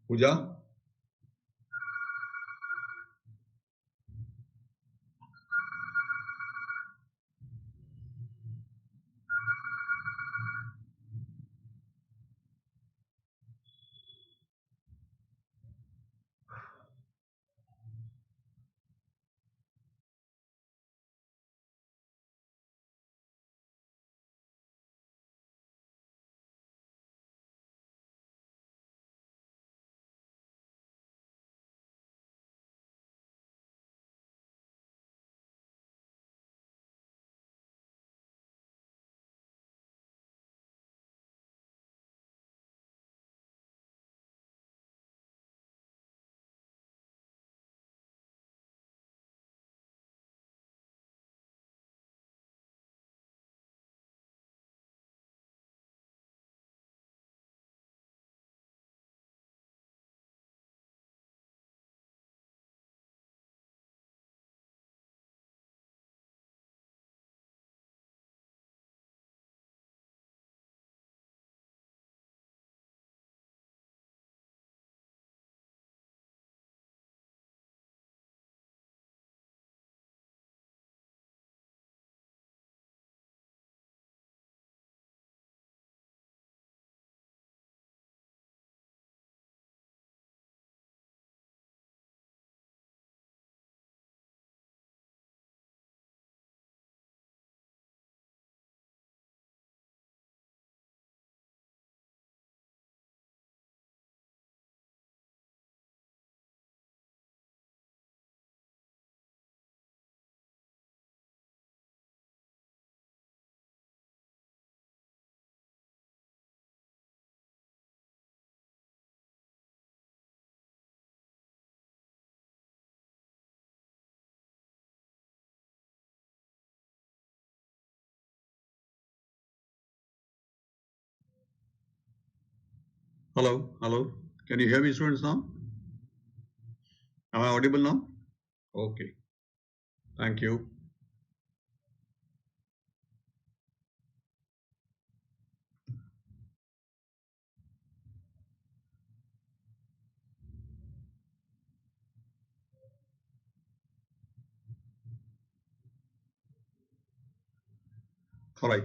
Pooja? Hello, hello. Can you hear me, students, now? Am I audible now? Okay, thank you. All right.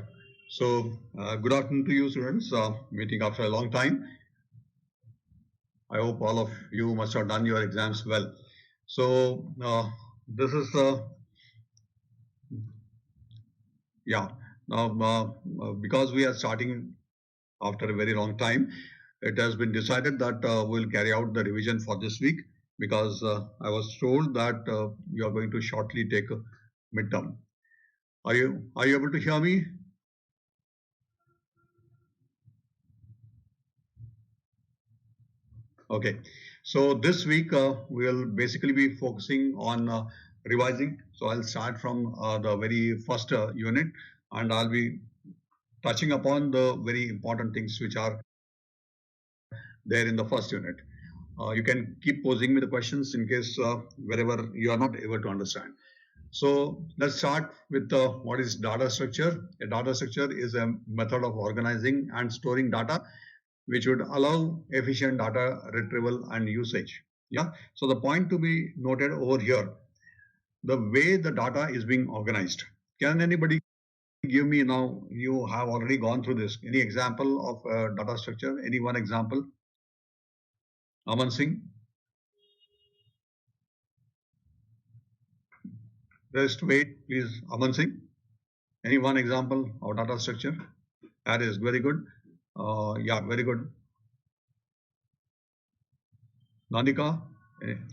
So, good afternoon to you, students. Meeting after a long time. I hope all of you must have done your exams well. So, this is yeah. Now, because we are starting after a very long time, it has been decided that we'll carry out the revision for this week because I was told that you are going to shortly take a midterm. Are you able to hear me? Okay. So this week we'll basically be focusing on revising. So I'll start from the very first unit, and I'll be touching upon the very important things which are there in the first unit. You can keep posing me the questions in case wherever you are not able to understand. So let's start with what is data structure. A data structure is a method of organizing and storing data which would allow efficient data retrieval and usage. Yeah. So the point to be noted over here, the way the data is being organized. Can anybody give me now? You have already gone through this. Any example of data structure? Any one example? Aman Singh. Just wait, please. Aman Singh. Any one example of data structure? That is very good. Yeah, very good. Nanika,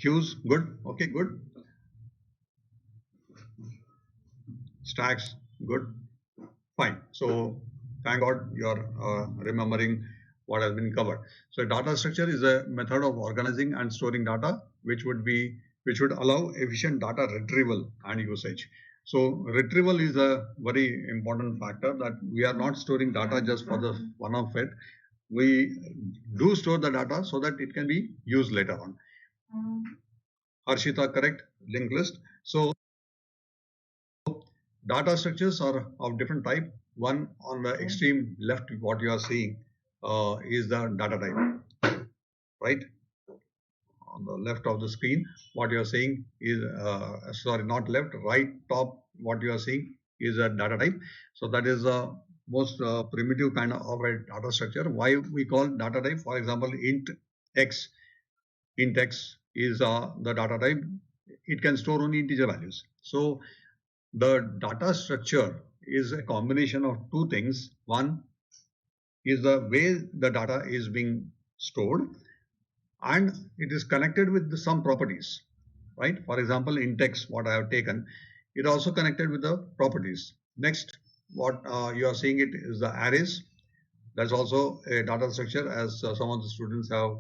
cues, good. Okay, good. Stacks, good. Fine. So thank God you're remembering what has been covered. So data structure is a method of organizing and storing data, which would allow efficient data retrieval and usage. So retrieval is a very important factor that we are not storing data just for the fun of it. We do store the data so that it can be used later on. Harshita, correct? Linked list. So data structures are of different type. One on the extreme left, what you are seeing is the data type, right? on the left of the screen, what you are saying is, sorry, not left, right top, what you are seeing is a data type. So that is the most primitive kind of a data structure. Why we call data type? For example, int x. Int x is the data type. It can store only integer values. So the data structure is a combination of two things. One is the way the data is being stored, and it is connected with some properties, right? For example, in text, what I have taken, it also connected with the properties. Next, what you are seeing it is the arrays. That's also a data structure, as some of the students have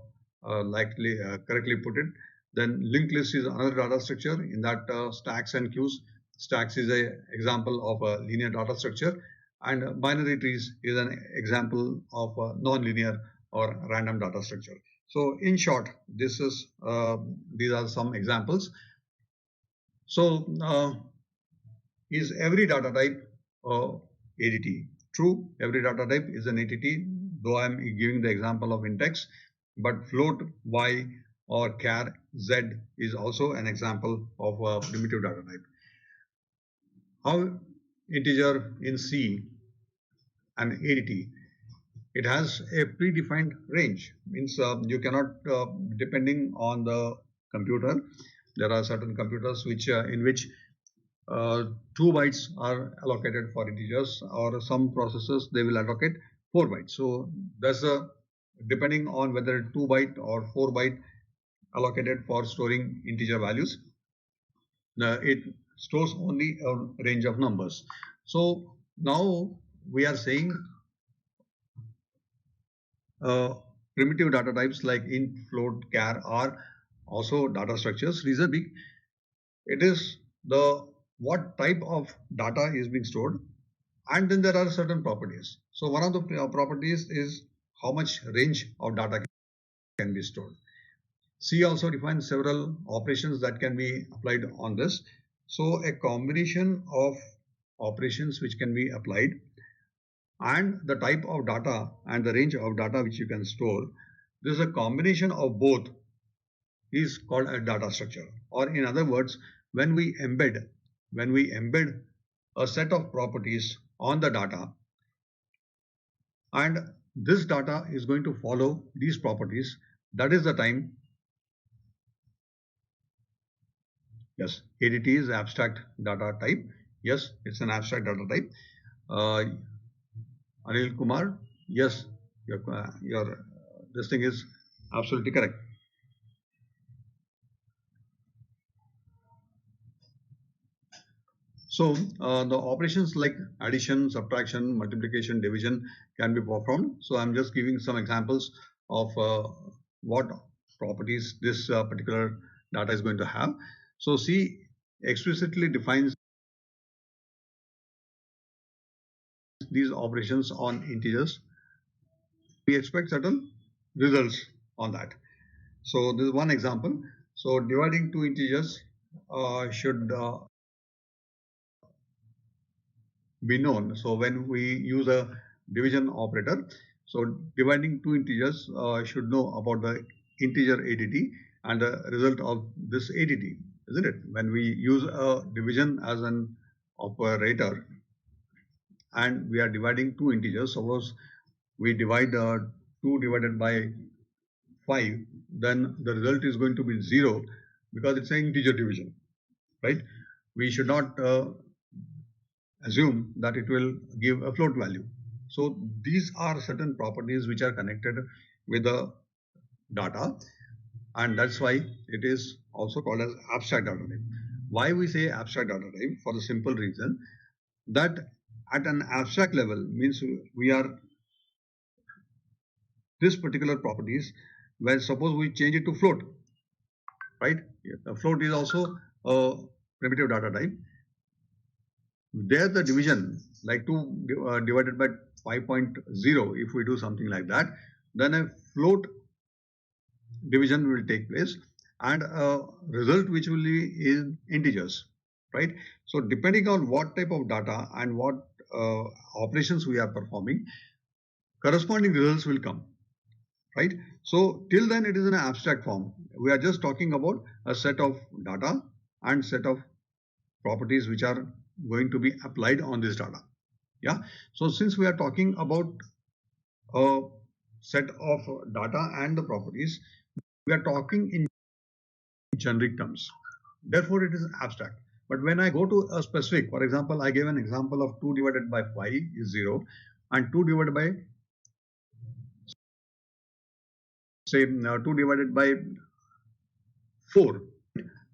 likely correctly put it. Then linked list is another data structure. In that, stacks and queues. Stacks is a example of a linear data structure, and binary trees is an example of a non-linear or random data structure. So in short, these are some examples. So is every data type ADT? True, every data type is an ADT, though I am giving the example of index, but float, y, or char, z is also an example of a primitive data type. How integer in C and ADT? It has a predefined range. Means you cannot, depending on the computer, there are certain computers in which 2 bytes are allocated for integers, or some processors they will allocate 4 bytes. So that's depending on whether 2 byte or 4 byte allocated for storing integer values. It stores only a range of numbers. So now we are saying primitive data types like int, float, char are also data structures. Reason being, it is the what type of data is being stored, and then there are certain properties. So one of the properties is how much range of data can be stored. C also defines several operations that can be applied on this. So a combination of operations which can be applied, and the type of data and the range of data which you can store, this is a combination of both is called a data structure. Or in other words, when we embed a set of properties on the data, and this data is going to follow these properties, that is the time. Yes, ADT is abstract data type. Yes, it's an abstract data type. Anil Kumar, yes, your this thing is absolutely correct. So the operations like addition, subtraction, multiplication, division can be performed. So I'm just giving some examples of what properties this particular data is going to have. So C explicitly defines these operations on integers. We expect certain results on that. So this is one example. So dividing two integers should be known. So when we use a division operator, so dividing two integers should know about the integer ADT and the result of this ADT, isn't it? When we use a division as an operator and we are dividing two integers, suppose we divide 2 divided by 5, then the result is going to be 0 because it's an integer division, right? We should not assume that it will give a float value. So these are certain properties which are connected with the data, and that's why it is also called as abstract data type. Why we say abstract data type? For the simple reason that at an abstract level means we are this particular properties, where suppose we change it to float, right? The float is also a primitive data type. There the division, like 2 divided by 5.0, if we do something like that, then a float division will take place, and a result which will be in integers, right? So depending on what type of data and what operations we are performing, corresponding results will come. right? So till then it is in an abstract form. We are just talking about a set of data and set of properties which are going to be applied on this data. Yeah. So since we are talking about a set of data and the properties, we are talking in generic terms. Therefore, it is abstract. But when I go to a specific, for example, I gave an example of 2 divided by 5 is 0 and 2 divided by, say, 2 divided by 4.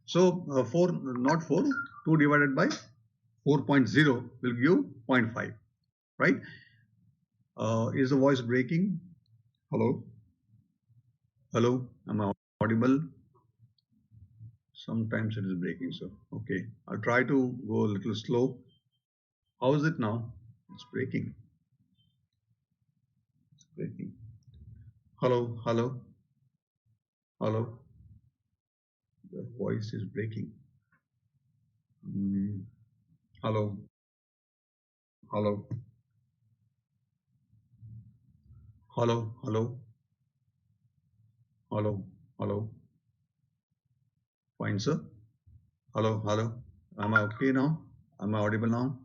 So 4, not 4, 2 divided by 4.0 will give 0.5, right? Is the voice breaking? Hello? Hello? Am I audible? Sometimes it is breaking, so okay. I'll try to go a little slow. How is it now? It's breaking. It's breaking. Hello? Hello? Hello? The voice is breaking. Hello? Hello? Hello? Hello? Hello? Hello? Fine, sir. Hello? Hello? Am I okay now? Am I audible now?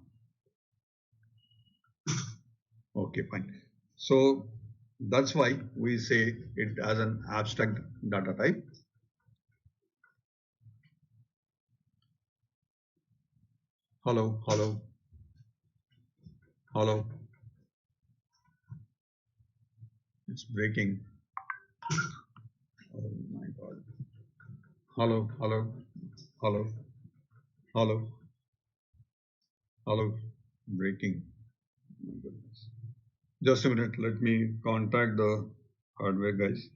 Okay, fine. So that's why we say it as an abstract data type. Hello? Hello? Hello? It's breaking. Oh my God. Hello? Hello? Hello? Hello? Hello? Breaking. My goodness. Just a minute. Let me contact the hardware guys.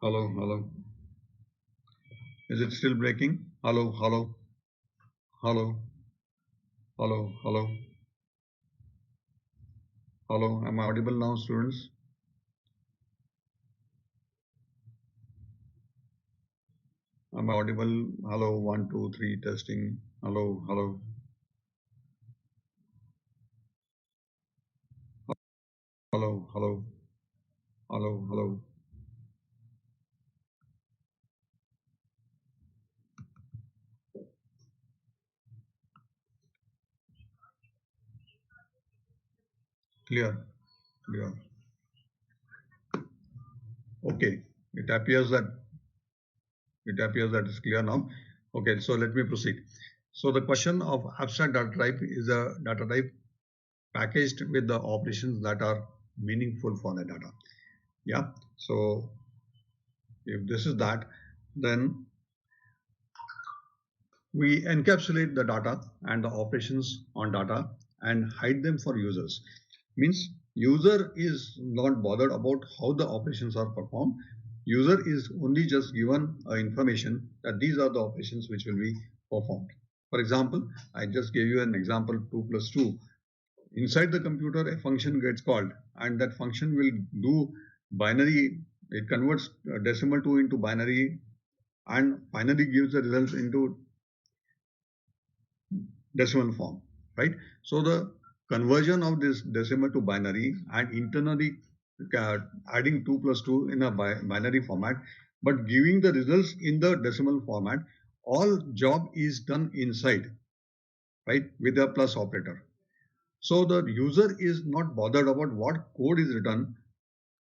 Hello? Hello? Is it still breaking? Hello? Hello? Hello? Hello? Hello? Hello? Am I audible now, students? Am I audible? Hello? 1, 2, 3, testing. Hello? Hello? Hello? Hello? Hello? Hello? Clear? Clear. Okay. It appears that it's clear now. Okay, so let me proceed. So the question of abstract data type is a data type packaged with the operations that are meaningful for the data. Yeah. So if this is that, then we encapsulate the data and the operations on data and hide them for users. Means user is not bothered about how the operations are performed. User is only just given information that these are the operations which will be performed. For example, I just gave you an example 2 plus 2. Inside the computer, a function gets called and that function will do binary. It converts decimal 2 into binary and finally gives the results into decimal form, right? So the conversion of this decimal to binary and internally adding 2 plus 2 in a binary format, but giving the results in the decimal format, all job is done inside, right, with a plus operator. So the user is not bothered about what code is written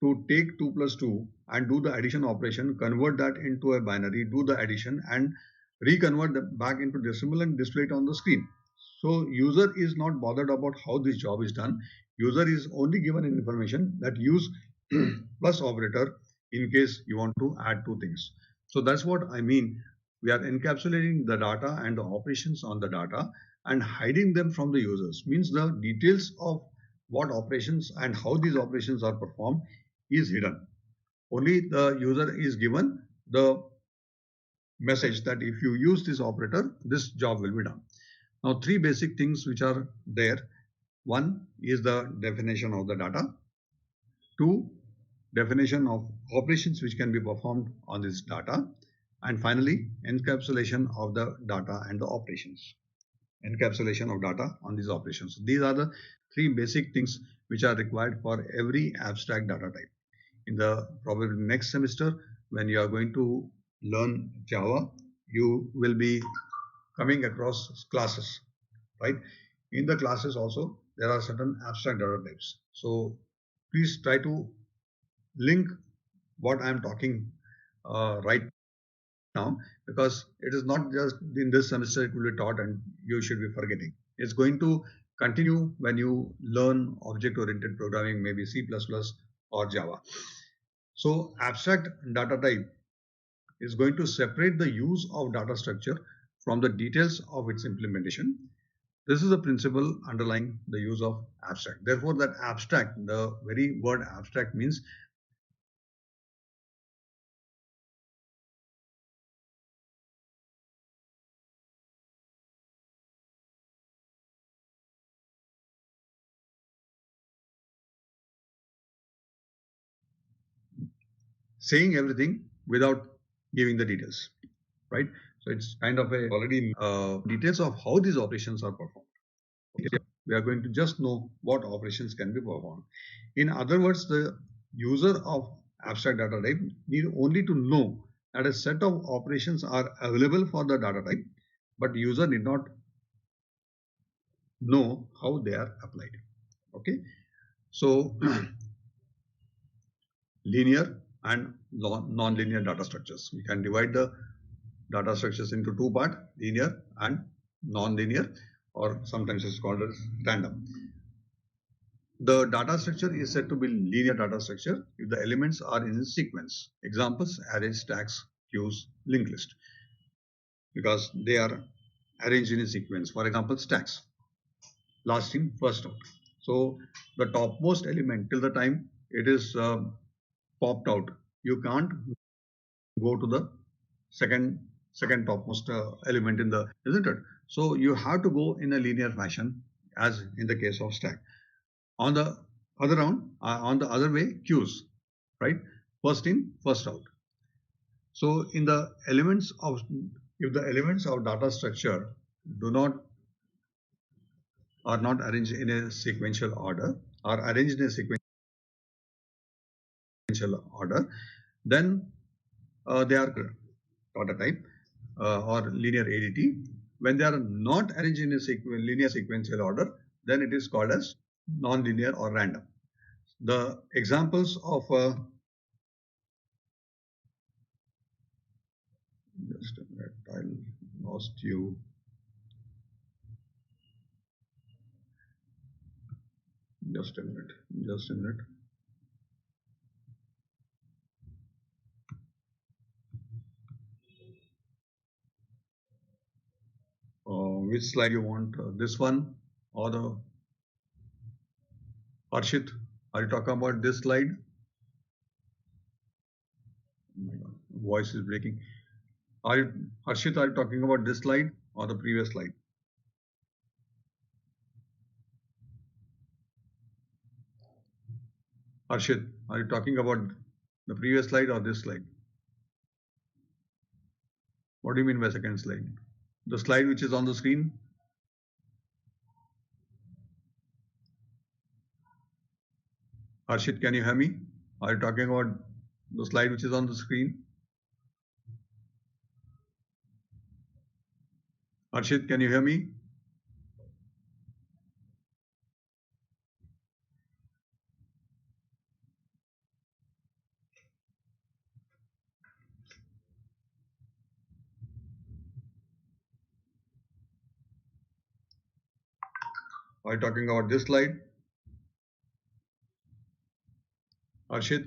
to take 2 plus 2 and do the addition operation, convert that into a binary, do the addition and reconvert them back into decimal and display it on the screen. So user is not bothered about how this job is done. User is only given information that use plus operator in case you want to add two things. So that's what I mean. We are encapsulating the data and the operations on the data and hiding them from the users. Means the details of what operations and how these operations are performed is hidden. Only the user is given the message that if you use this operator, this job will be done. Now, three basic things which are there. One is the definition of the data. Two, definition of operations which can be performed on this data. And finally, encapsulation of the data and the operations. encapsulation of data on these operations. These are the three basic things which are required for every abstract data type. In the probably next semester, when you are going to learn Java, you will be coming across classes, right? In the classes also, there are certain abstract data types. So please try to link what I am talking right now, because it is not just in this semester it will be taught and you should be forgetting. It's going to continue when you learn object-oriented programming, maybe C++ or Java. So abstract data type is going to separate the use of data structure from the details of its implementation. This is the principle underlying the use of abstract. Therefore, that abstract, the very word abstract means saying everything without giving the details, right? So it's kind of a already details of how these operations are performed. We are going to just know what operations can be performed. In other words, the user of abstract data type need only to know that a set of operations are available for the data type, but user need not know how they are applied. Okay, so linear and non-linear data structures. We can divide the data structures into two parts, linear and non-linear, or sometimes it's called as random. The data structure is said to be linear data structure if the elements are in sequence. Examples: arrays, stacks, queues, linked list, because they are arranged in a sequence. For example, stacks, last in first out. So the topmost element till the time it is popped out, you can't go to the second topmost element in the, isn't it? So you have to go in a linear fashion, as in the case of stack. On the on the other way, queues, right? First in, first out. So in the elements of, if the elements of data structure do not, are not arranged in a sequential order, are arranged in a sequential order, then they are data type or linear ADT. When they are not arranged in a linear sequential order, then it is called as non-linear or random. The examples of just a minute, I lost you. Just a minute. Just a minute. Which slide you want? This one or the Harshit? Are you talking about this slide? Oh my God, voice is breaking. Are you, Harshit, are you talking about this slide or the previous slide? Harshit, are you talking about the previous slide or this slide? What do you mean by second slide? The slide which is on the screen? Harshit, can you hear me? Are you talking about the slide which is on the screen? Harshit, can you hear me? Are you talking about this slide? Harshit?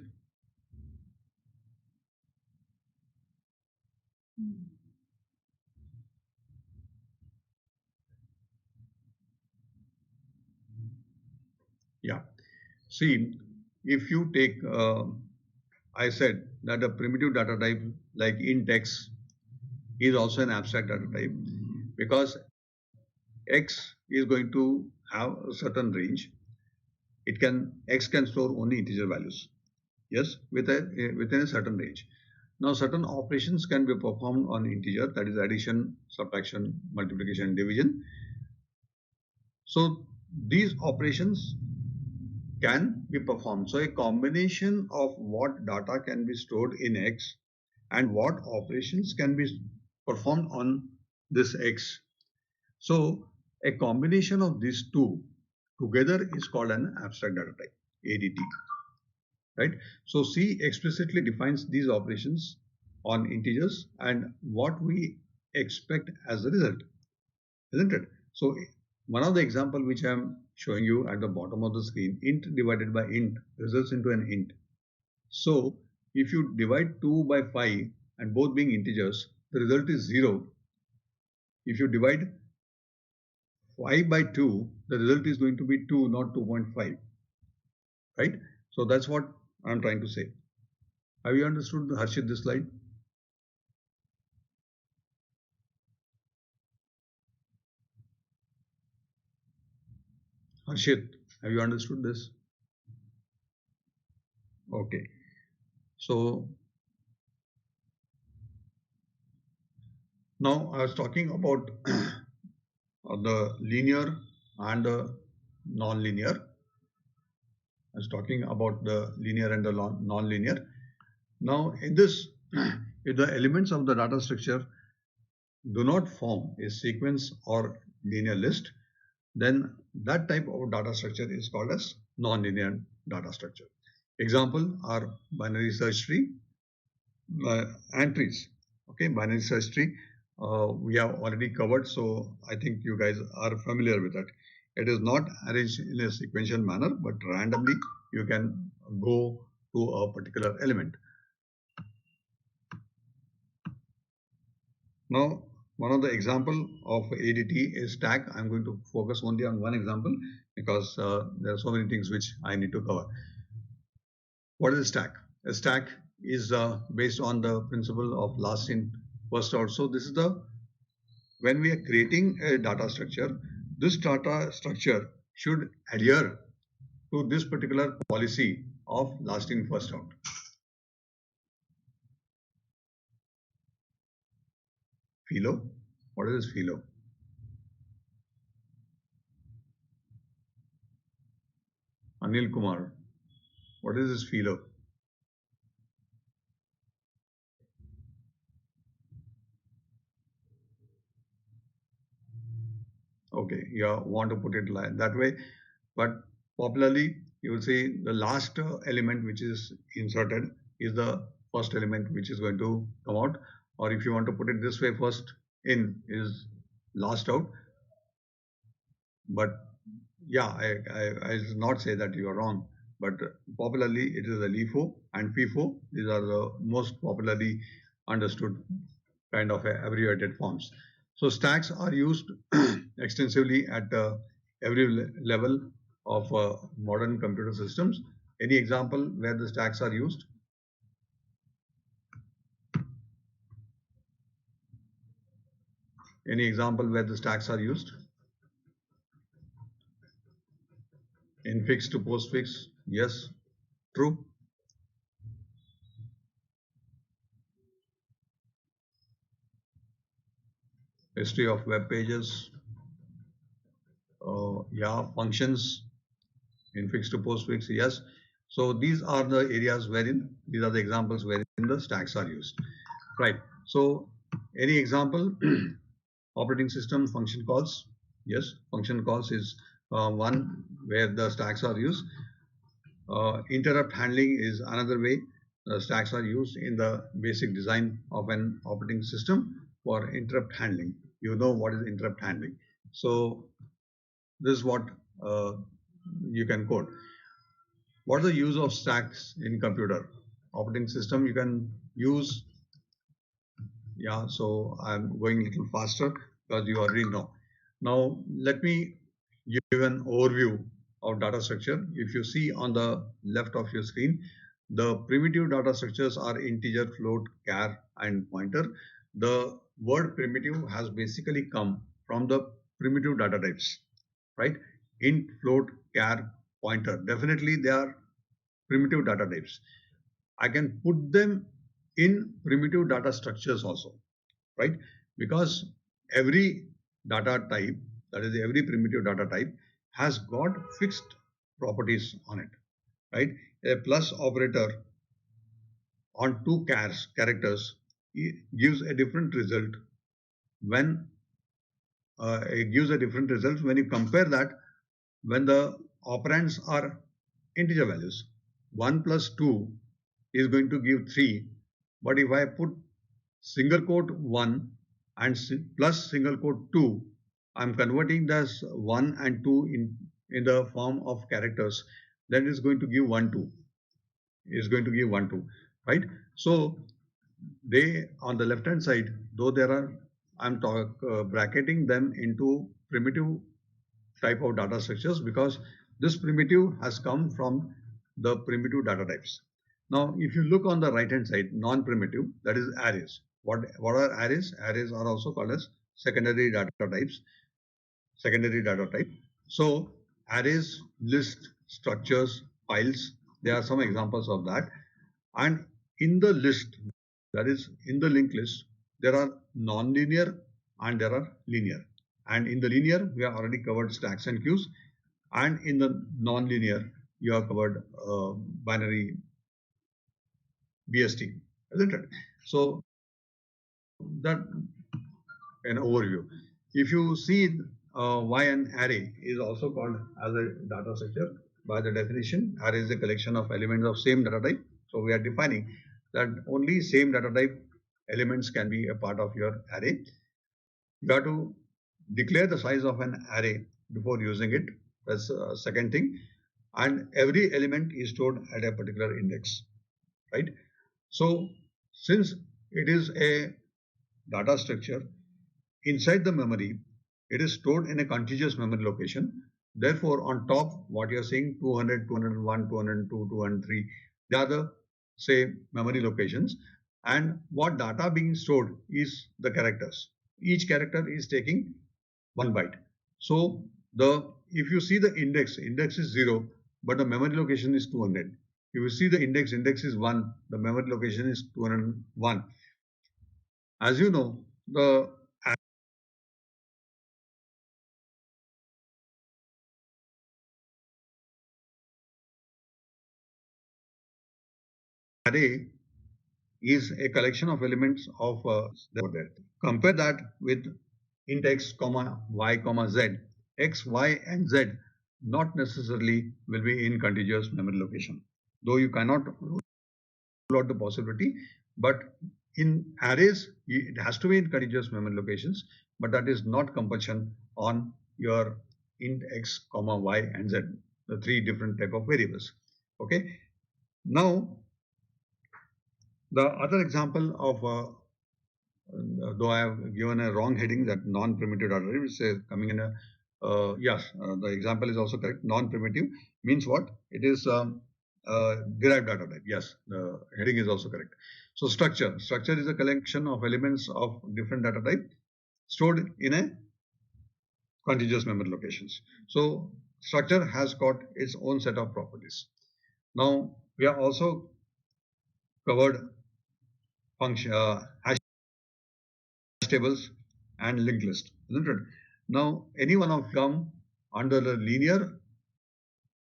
Yeah. See, if you take, I said that a primitive data type like int x is also an abstract data type, because x is going to have a certain range. It can, x can store only integer values, yes, within a certain range. Now certain operations can be performed on integer, that is addition, subtraction, multiplication, division, So these operations can be performed. So a combination of what data can be stored in X and what operations can be performed on this X. So a combination of these two together is called an abstract data type, ADT, right? So C explicitly defines these operations on integers and what we expect as a result, isn't it? So one of the example which I am showing you at the bottom of the screen, int divided by int results into an int. So if you divide 2 by 5 and both being integers, the result is 0. If you divide 5 by 2, the result is going to be 2, not 2.5, right? So that's what I'm trying to say. Have you understood, Harshit, this slide? Harshit, have you understood this? Okay. So now I was talking about the linear and the non-linear. I was talking about the linear and the non-linear. Now in this, if the elements of the data structure do not form a sequence or linear list, then that type of data structure is called as non-linear data structure. Example are binary search tree and trees. Okay, binary search tree we have already covered, so I think you guys are familiar with that. It is not arranged in a sequential manner, but randomly you can go to a particular element. Now, one of the example of ADT is stack. I'm going to focus only on one example because there are so many things which I need to cover. What is a stack? A stack is based on the principle of last in, first out. So this is the, when we are creating a data structure, this data structure should adhere to this particular policy of last in, first out. Philo? What is Philo? Anil Kumar. What is this Philo? Okay, you want to put it like that way, but popularly you will see the last element which is inserted is the first element which is going to come out, or if you want to put it this way, first in is last out. But yeah, I will not say that you are wrong, but popularly it is a LIFO and FIFO. These are the most popularly understood kind of abbreviated forms. So stacks are used extensively at every level of modern computer systems. Any example where the stacks are used? Any example where the stacks are used? Infix to postfix, yes, true. History of web pages, yeah, functions, infix to postfix, yes. So these are the areas wherein, these are the examples wherein the stacks are used, right? So any example? Operating system function calls, yes, function calls is one where the stacks are used. Interrupt handling is another way stacks are used in the basic design of an operating system for interrupt handling. You know what is interrupt handling. So this is what you can code. What is the use of stacks in computer? Operating system you can use, yeah, so I'm going a little faster because you already know. Now let me give an overview of data structure. If you see on the left of your screen, the primitive data structures are integer, float, char, and pointer. The word primitive has basically come from the primitive data types, right? Int, float, char, pointer. Definitely they are primitive data types. I can put them in primitive data structures also, right? Because every data type that is every primitive data type, has got fixed properties on it, right? A plus operator on two characters gives a different result when it gives a different result when you compare that when the operands are integer values. 1 plus 2 is going to give 3, but if I put single quote 1 and plus single quote 2, I'm converting this 1 and 2 in the form of characters. Then it's going to give 1 2. Is going to give 1 2, right? So they on the left hand side, though there are, I'm bracketing them into primitive type of data structures because this primitive has come from the primitive data types. Now, if you look on the right hand side, non-primitive, that is arrays. What are arrays? Arrays are also called as secondary data types. Secondary data type. So arrays, list, structures, files, there are some examples of that. And in the list, that is in the linked list, there are non-linear and there are linear. And in the linear, we have already covered stacks and queues. And in the non-linear, you have covered binary BST, isn't it? So that an overview. If you see why an array is also called as a data structure, by the definition, array is a collection of elements of same data type. So we are defining that only same data type elements can be a part of your array. You have to declare the size of an array before using it. That's the second thing. And every element is stored at a particular index, right? So since it is a data structure, inside the memory, it is stored in a contiguous memory location. Therefore, on top, what you're seeing 200, 201, 202, 203, they are the say memory locations. And what data being stored is the characters. Each character is taking 1 byte. So the if you see the index is 0, but the memory location is 200. If you see the index is 1, the memory location is 201. As you know, the array is a collection of elements of there. Compare that with int x, comma y, comma z. X, y, and z not necessarily will be in contiguous memory location. Though you cannot rule out the possibility, but in arrays, it has to be in contiguous memory locations, but that is not compulsion on your int x, comma y, and z, the three different type of variables. Okay. Now, the other example of though I have given a wrong heading that non-primitive data type is coming in a yes, the example is also correct. Non-primitive means what? It is derived data type. Yes, the heading is also correct. So structure is a collection of elements of different data type stored in a contiguous memory locations. So structure has got its own set of properties. Now we have also covered function hash tables and linked list, isn't it? Now, any one of them under the linear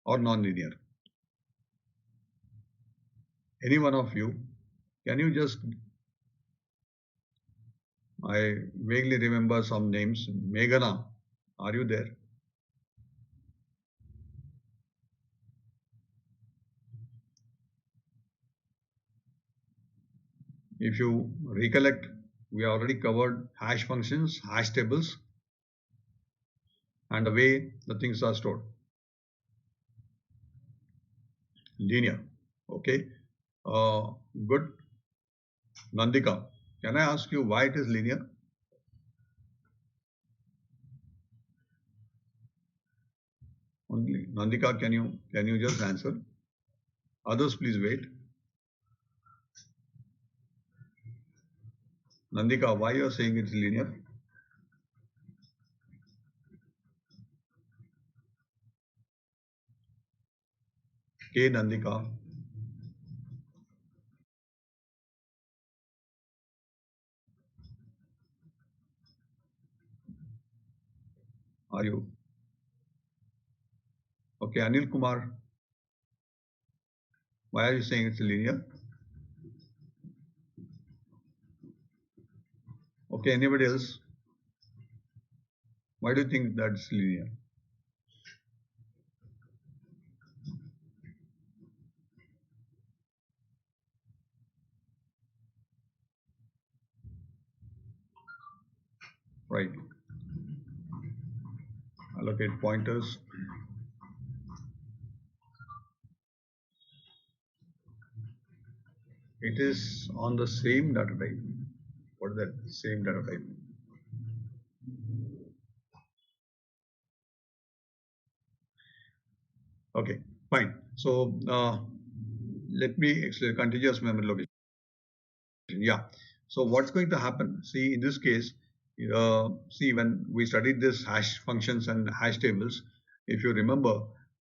or non-linear? Any one of you, can you just, I vaguely remember some names. Meghana, are you there? If you recollect, we already covered hash functions, hash tables, and the way the things are stored. Linear. Okay. Good. Nandika, can I ask you why it is linear? Only Nandika, can you just answer? Others, please wait. Nandika, why you are saying it's linear? K Nandika. Are you? Okay, Anil Kumar, why are you saying it's linear? Okay, anybody else? Why do you think that's linear? Right. Allocate pointers. It is on the same data type. What is that same data type? Okay, fine. So let me explain contiguous memory location. Yeah. So what's going to happen? See, in this case, see when we studied this hash functions and hash tables, if you remember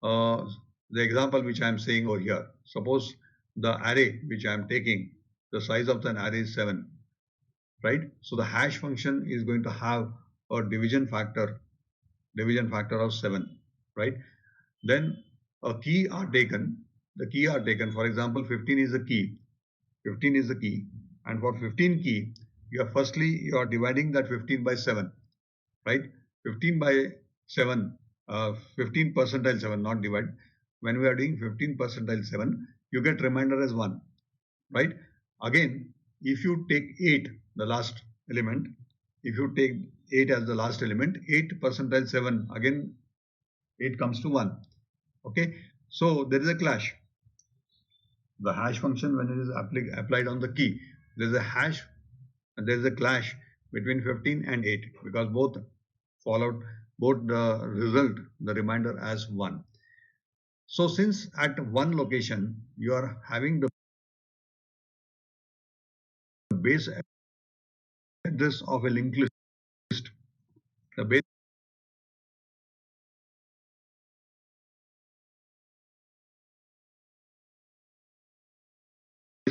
uh, the example which I am saying over here, suppose the array which I am taking, the size of the array is 7, right? So the hash function is going to have a division factor of 7, right? Then a key are taken. The key are taken. For example, 15 is the key. 15 is the key. And for 15 key, you are dividing that 15 by 7, right? 15 by 7, 15 percentile 7, not divide. When we are doing 15 percentile 7, you get remainder as 1, right? Again, if you take 8, the last element, if you take 8 as the last element, 8 percentile 7, again 8 comes to 1. Okay, so there is a clash. The hash function, when it is applied on the key, there is a hash and there is a clash between 15 and 8 because both followed both the result, the remainder as 1. So since at one location you are having the base address of a linked list, the base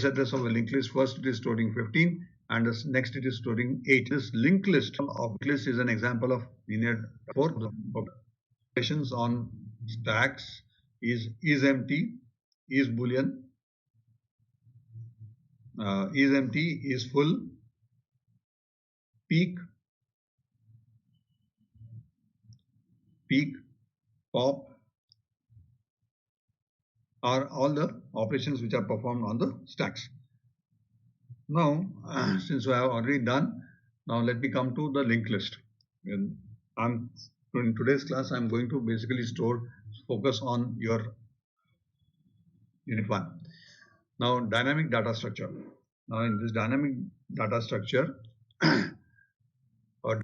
address of a linked list, first it is storing 15 and next it is storing 8. This linked list of list is an example of linear for operations on stacks is empty, is boolean, is empty, is full, peek, pop are all the operations which are performed on the stacks. Now, since we have already done, now let me come to the linked list. In today's class, I'm going to basically focus on your unit 1. Now, dynamic data structure. Now, in this dynamic data structure, or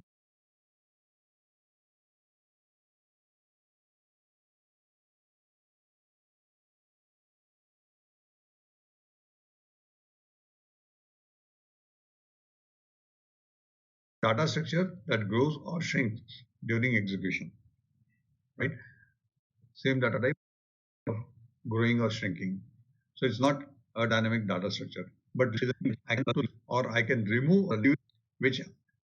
data structure that grows or shrinks during execution, right? Same data type of growing or shrinking. So it's not a dynamic data structure, but I can or I can remove or leave, which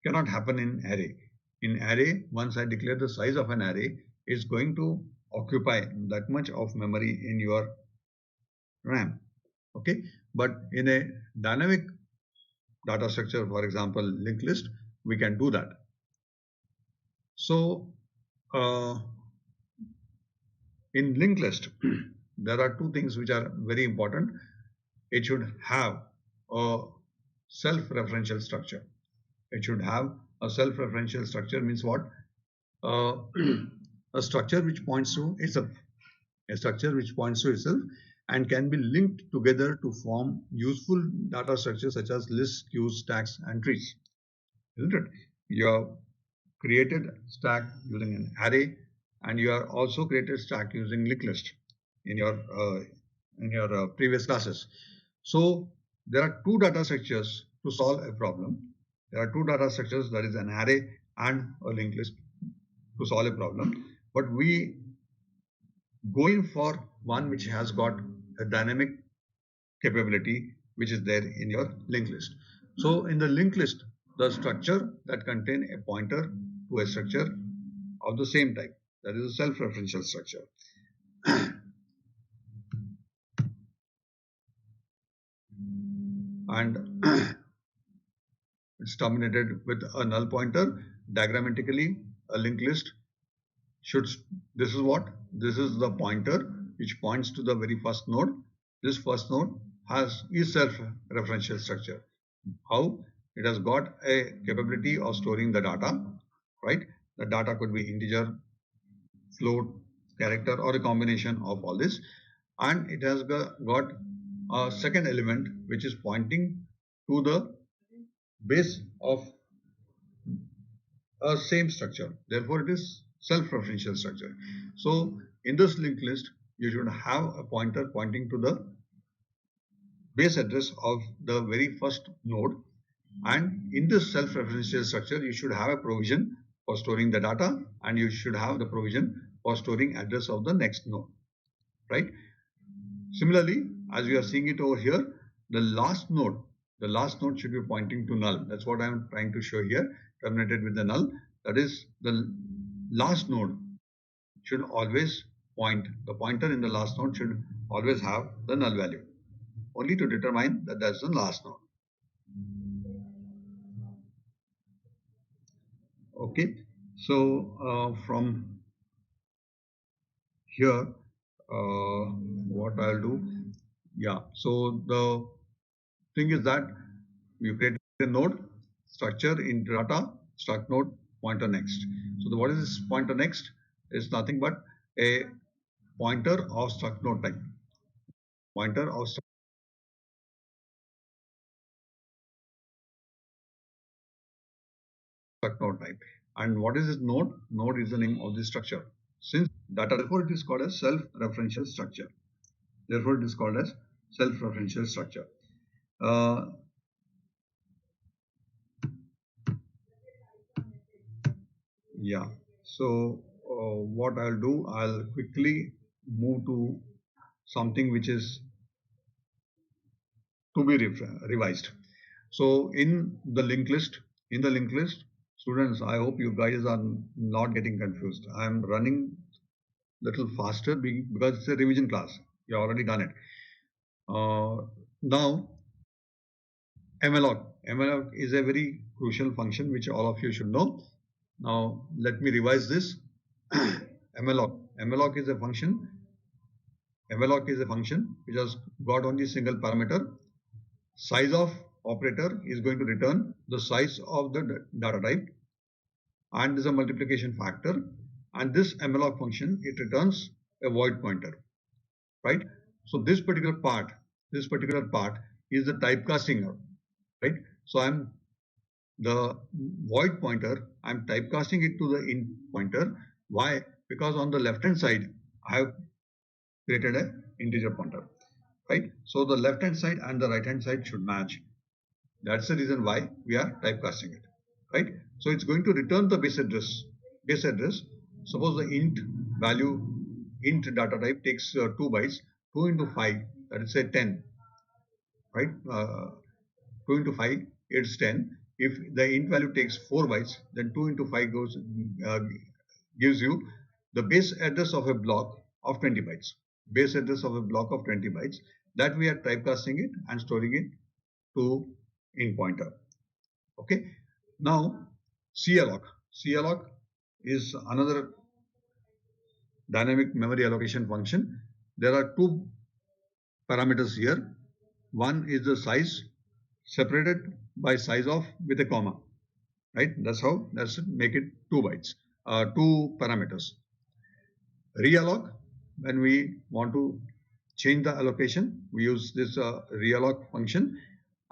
cannot happen in array. In array, once I declare the size of an array, it's going to occupy that much of memory in your RAM. Okay, but in a dynamic data structure, for example, linked list, we can do that. So in linked list, there are two things which are very important. It should have a self-referential structure. It should have a self-referential structure means what? Uh, a structure which points to itself. A structure which points to itself and can be linked together to form useful data structures such as lists, queues, stacks, and trees. Isn't it? You have created stack using an array, and you are also created stack using linked list in your previous classes. So there are two data structures to solve a problem. There are two data structures, that is an array and a linked list, to solve a problem. But we go in for one which has got a dynamic capability which is there in your linked list. So in the linked list, the structure that contain a pointer to a structure of the same type. That is a self-referential structure. And it's terminated with a null pointer. Diagrammatically, a linked list should, this is what? This is the pointer which points to the very first node. This first node is self-referential structure. How? It has got a capability of storing the data, right? The data could be integer, float, character, or a combination of all this. And it has got a second element which is pointing to the base of a same structure. Therefore, it is self-referential structure. So, in this linked list, you should have a pointer pointing to the base address of the very first node. And in this self-referential structure, you should have a provision for storing the data, and you should have the provision for storing address of the next node, right? Similarly, as we are seeing it over here, the last node should be pointing to null. That's what I'm trying to show here, terminated with the null. That is, the last node should always point, the pointer in the last node should always have the null value, only to determine that that's the last node. Okay, so from here, what I'll do, yeah, so the thing is that you create a node, structure in data, struct node, pointer next. So what is this pointer next? It's nothing but a pointer of struct node type. Pointer of struct node type. And what is this node? Node is the name of the structure. Since data, therefore it is called as self-referential structure. Therefore it is called as self-referential structure. Yeah, so what I'll do, I'll quickly move to something which is to be revised. So in the linked list, students, I hope you guys are not getting confused. I'm running little faster because it's a revision class. You already done it. Now, malloc is a very crucial function which all of you should know. Now, let me revise this. malloc is a function. Malloc is a function which has got only single parameter. Size of operator is going to return the size of the data type, and is a multiplication factor. And this malloc function, it returns a void pointer, right? So this particular part is the typecasting, right? So I'm the void pointer, I'm typecasting it to the int pointer. Why? Because on the left hand side, I have created an integer pointer, right? So the left hand side and the right hand side should match. That's the reason why we are typecasting it, right? So it's going to return the base address. Suppose the int value, int data type takes 2 bytes, 2 into 5, that is say 10, right? 2 into 5, it's 10. If the int value takes 4 bytes, then 2 into 5 gives you the base address of a block of 20 bytes. Base address of a block of 20 bytes, that we are typecasting it and storing it to int pointer. Okay. Now, calloc. Calloc is another dynamic memory allocation function. There are two parameters here. One is the size, separated by size of with a comma, right? That's make it 2 bytes, 2 parameters. Realloc, when we want to change the allocation, we use this realloc function.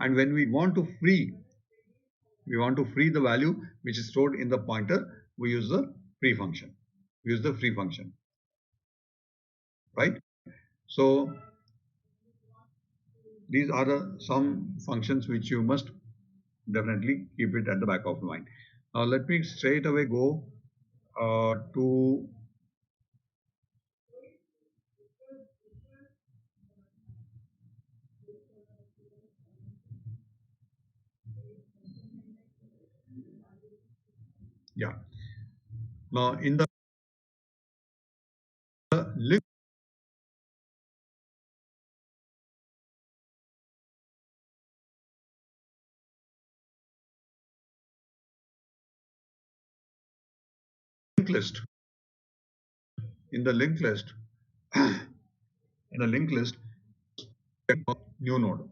And when we want to free the value which is stored in the pointer, we use the free function. Right? So these are some functions which you must definitely keep it at the back of your mind. Now let me straight away go to Now in the linked list, in the linked list, in the linked list, new node.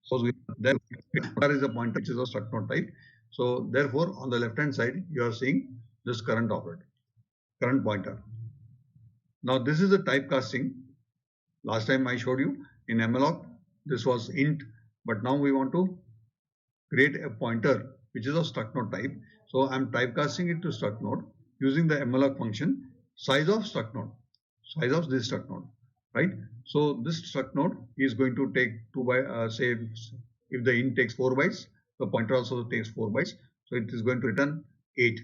So there is a pointer which is a struct node type. So therefore, on the left hand side, you are seeing this current operator, current pointer. Now this is the typecasting. Last time I showed you in malloc, this was int, but now we want to create a pointer which is of struct node type. So I'm typecasting it to struct node using the malloc function size of struct node, size of this struct node, right? So this struct node is going to take 2 bytes, say if the int takes 4 bytes, the pointer also takes 4 bytes. So it is going to return 8.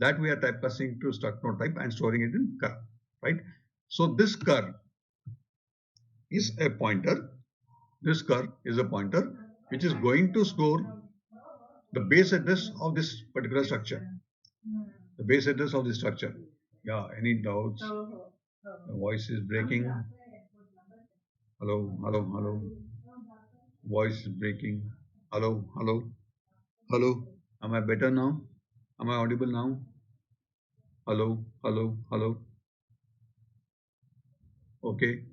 That we are typecasting to struct node type and storing it in cur, right? So this cur is a pointer. This cur is a pointer which is going to store the base address of this particular structure. The base address of the structure. Yeah, any doubts? The voice is breaking. Hello, hello, hello. Voice is breaking. Hello, hello, hello. Am I better now? Am I audible now? Hello, hello, hello. Okay,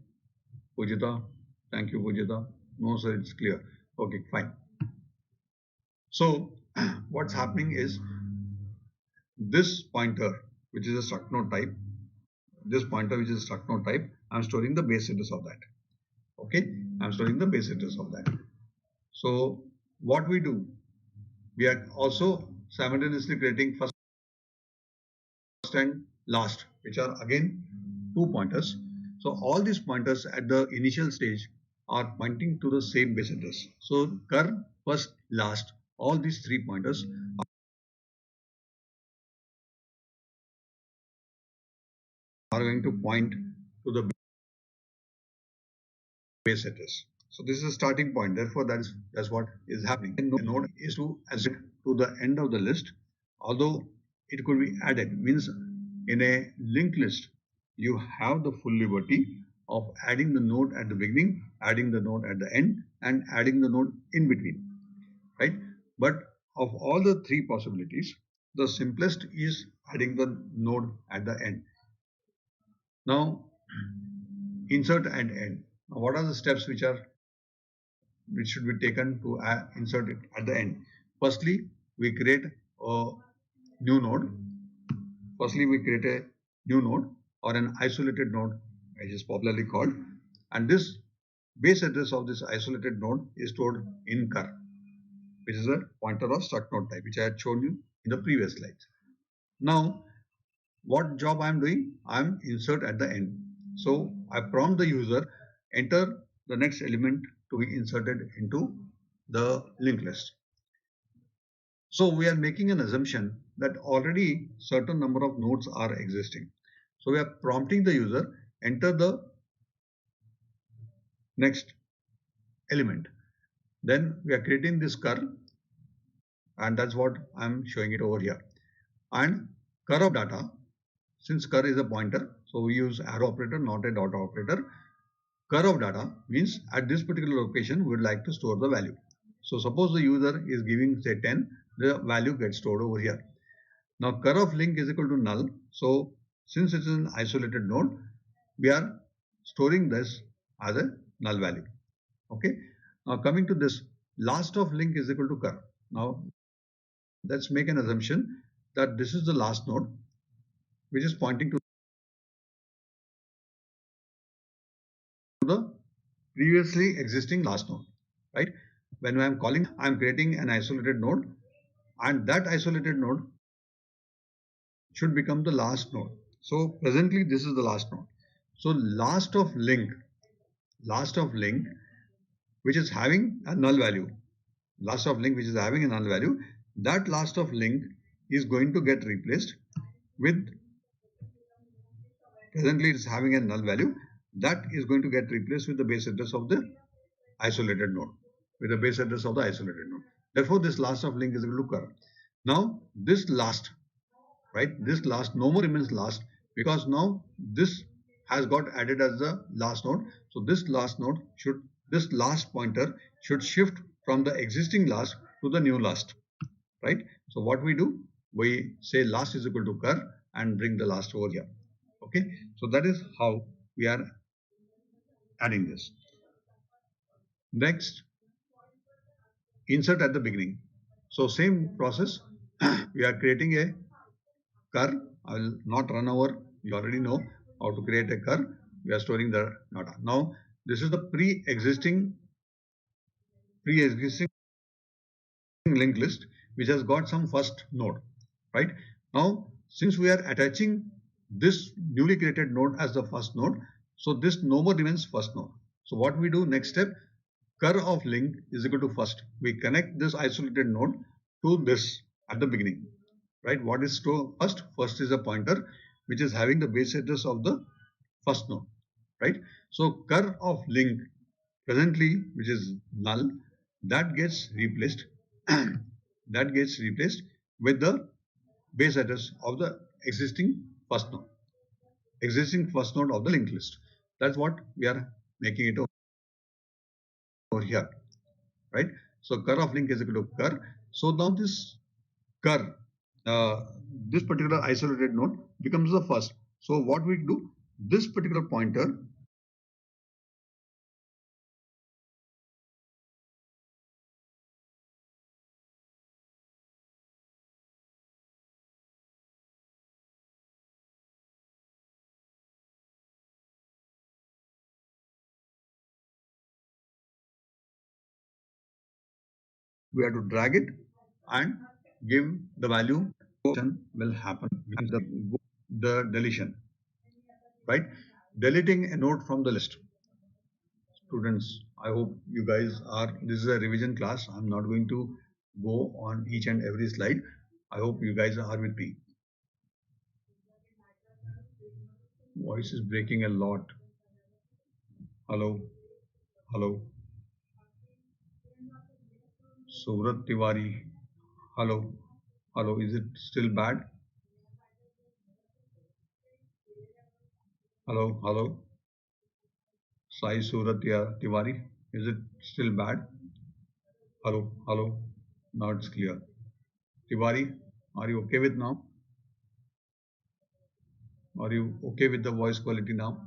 Pujita. Thank you, Pujita. No, sir, it's clear. Okay, fine. So, what's happening is this pointer, which is a struct node type, this pointer which is a struct node type, I'm storing the base address of that. Okay, I'm storing the base address of that. So what we do, we are also simultaneously creating first and last, which are again 2 pointers. So all these pointers at the initial stage are pointing to the same base address. So cur, first, last, all these 3 pointers are going to point to the base address. So this is a starting point. Therefore, that's what is happening. The node is to assign to the end of the list, although it could be added. Means in a linked list, you have the full liberty of adding the node at the beginning, adding the node at the end, and adding the node in between. Right? But of all the 3 possibilities, the simplest is adding the node at the end. Now, insert and end. Now, what are the steps which should be taken to insert it at the end? Firstly, we create a new node. Firstly, we create a new node or an isolated node, which is popularly called, and this base address of this isolated node is stored in cur, which is a pointer of struct node type, which I had shown you in the previous slides. Now, what job I am doing? I am insert at the end. So I prompt the user enter the next element to be inserted into the linked list. So we are making an assumption that already certain number of nodes are existing. So we are prompting the user enter the next element. Then we are creating this cur, and that's what I'm showing it over here. And cur of data, since cur is a pointer, so we use arrow operator, not a dot operator. Cur of data means at this particular location we would like to store the value. So suppose the user is giving say 10, the value gets stored over here. Now cur of link is equal to null. So since it is an isolated node, we are storing this as a null value. Okay. Now coming to this, last of link is equal to cur. Now let's make an assumption that this is the last node, which is pointing to the previously existing last node, right? When I am calling, I am creating an isolated node, and that isolated node should become the last node. So presently this is the last node. So last of link, which is having a null value, last of link which is having a null value, that last of link is going to get replaced with, presently it is having a null value, that is going to get replaced with the base address of the isolated node, with the base address of the isolated node. Therefore, this last of link is equal to cur. Now, this last, right? This last no more remains last because now this has got added as the last node. So this last node should, this last pointer should shift from the existing last to the new last, right? So what we do, we say last is equal to cur and bring the last over here. Okay, so that is how we are adding this. Next, insert at the beginning. So same process, we are creating a cur. I will not run over, you already know how to create a cur. We are storing the data. Now this is the pre-existing linked list which has got some first node, right? Now since we are attaching this newly created node as the first node, so this no more remains first node. So what we do next step, cur of link is equal to first. We connect this isolated node to this at the beginning, right? What is to first? First is a pointer which is having the base address of the first node, right? So cur of link presently, which is null, that gets replaced that gets replaced with the base address of the existing first node of the linked list. That's what we are making it over here, right? So cur of link is equal to cur. So now this cur, this particular isolated node becomes the first. So what we do, this particular pointer, we have to drag it and give the value, will happen the deletion, right? Deleting a node from the list. Students, I hope you guys are, this is a revision class, I'm not going to go on each and every slide. I hope you guys are with me. Voice is breaking a lot. Hello, hello. Surat Tiwari, hello, hello. Is it still bad? Hello, hello. Sai Surat Tiwari, is it still bad? Hello, hello. Now it's clear. Tiwari, are you okay with now? Are you okay with the voice quality now?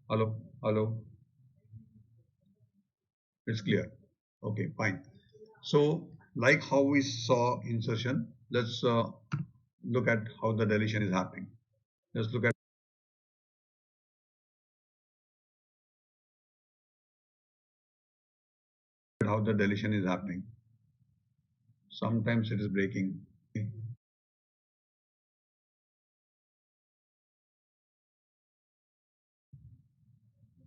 Hello, hello. It's clear. Okay, fine. So, like how we saw insertion, let's look at how the deletion is happening. Let's look at how the deletion is happening. Sometimes it is breaking.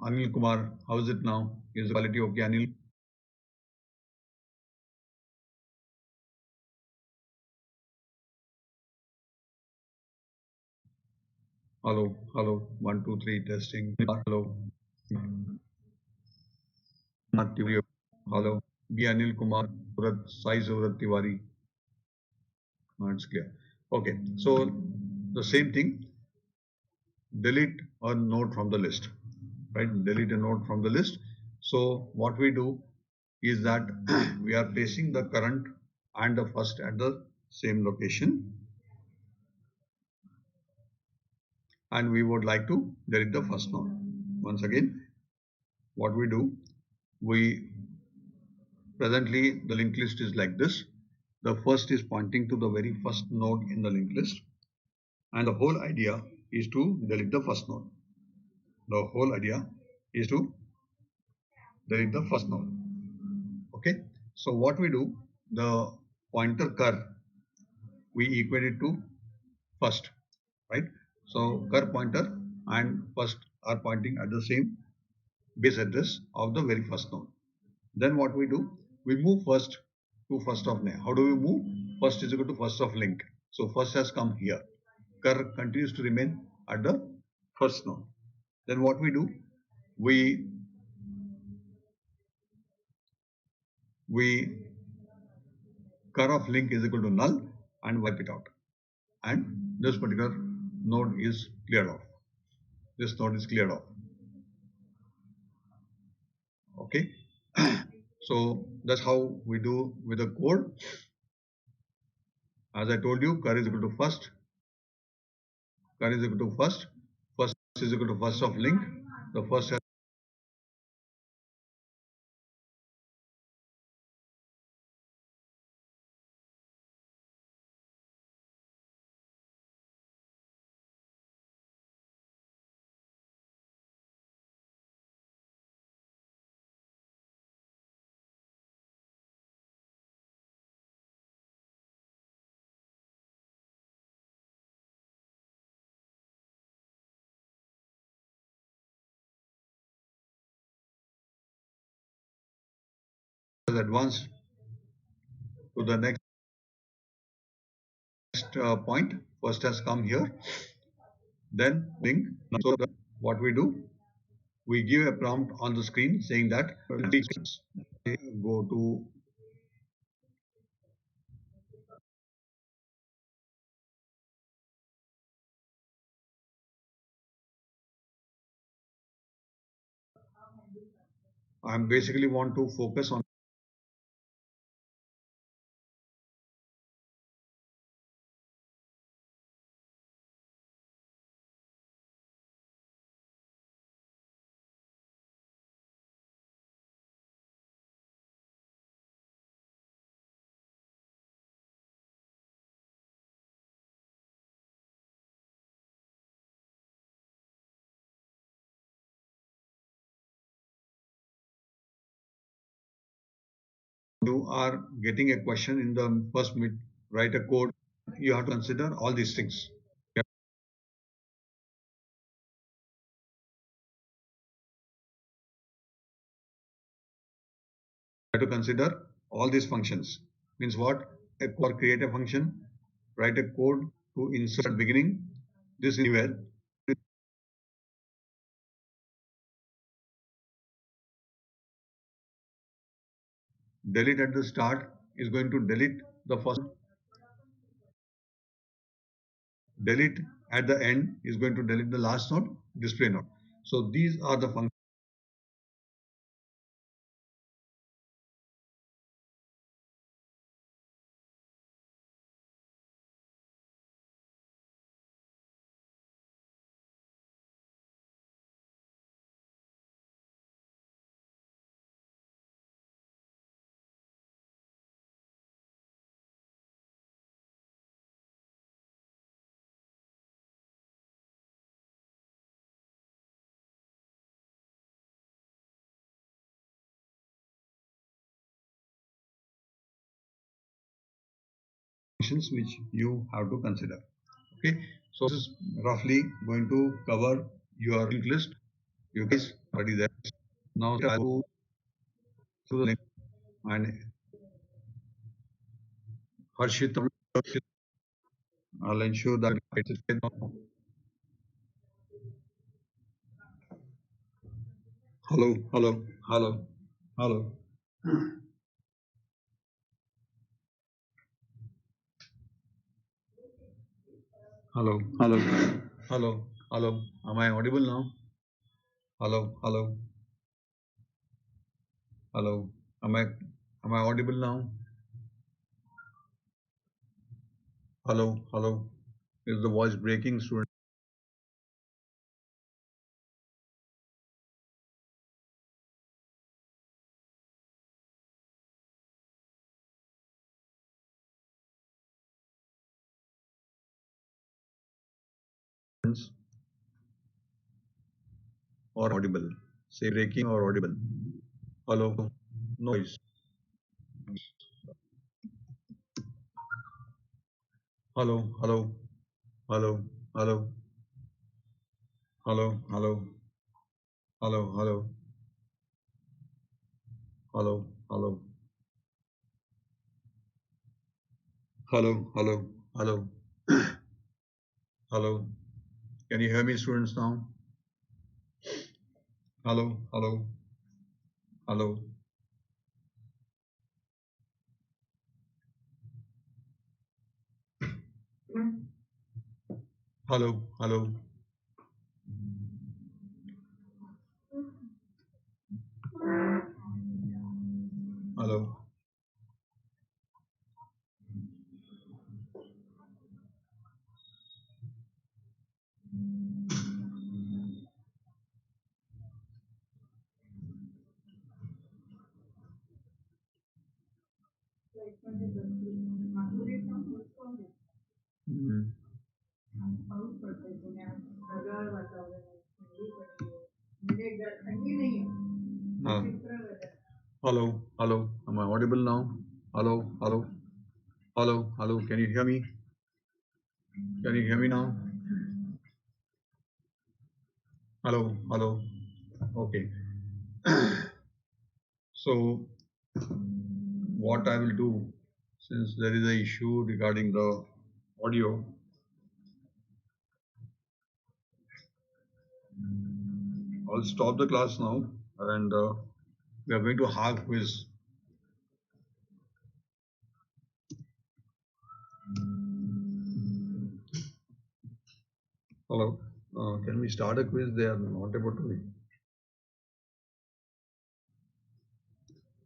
Anil Kumar, how is it now? Is the quality okay, Anil? Hello, hello. 1, 2, 3, testing. Hello. Hello. B. Anil Kumar, Sai Surat Tiwari. Now it's clear. Okay, so the same thing, delete a node from the list, right? Delete a node from the list. So what we do is that we are placing the current and the first at the same location, and we would like to delete the first node. Once again, what we do, we presently the linked list is like this. The first is pointing to the very first node in the linked list, and the whole idea is to delete the first node. The whole idea is to delete the first node. Okay, so what we do, the pointer cur, we equate it to first, right? So cur pointer and first are pointing at the same base address of the very first node. Then what we do, we move first to first of name. How do we move? First is equal to first of link. So first has come here. Cur continues to remain at the first node. Then what we do, we cur of link is equal to null. and wipe it out. And this particular node is cleared off. This node is cleared off. Okay. So that's how we do with the code. As I told you, cur is equal to first. Cur is equal to first. First is equal to first of link. The first has advanced to the next point. First has come here. Then link. So what we do, we give a prompt on the screen saying that go to I basically want to focus on you are getting a question in the first minute, write a code. You have to consider all these things. You have to consider all these functions. Means what? A code create a function, write a code to insert beginning this anywhere. Delete at the start is going to delete the first. Delete at the end is going to delete the last node, display node. So these are the functions. Which you have to consider. Okay, so this is roughly going to cover your link list. You guys already there. Now I'll go through the link and Harshit, I'll ensure that it's hello, hello, hello, hello, hello, hello, hello, hello. Am I audible now? Hello, hello, hello. Am I audible now? Hello, hello. Is the voice breaking, students? Or audible? Say breaking or audible. Hello, noise. Hello, hello, hello, hello, hello, hello, hello, hello, hello, hello, hello, hello, hello, hello. Can you hear me, students, now? Hello, hello, hello. Hello, hello, hello. Hmm. Uh, hello, hello. Am I audible now? Hello, hello, hello, hello. Can you hear me? Can you hear me now? Hello, hello. Okay. So, what I will do, since there is a issue regarding the audio, I'll stop the class now, and we are going to have quiz. Hello. Can we start a quiz? They are not able to.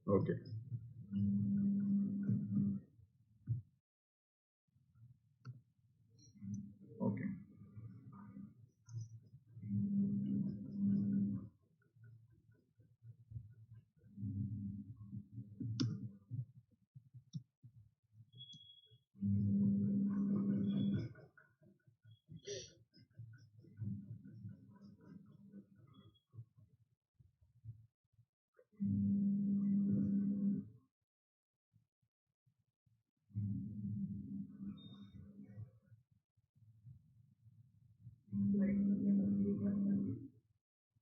Okay. Okay.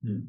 Hmm.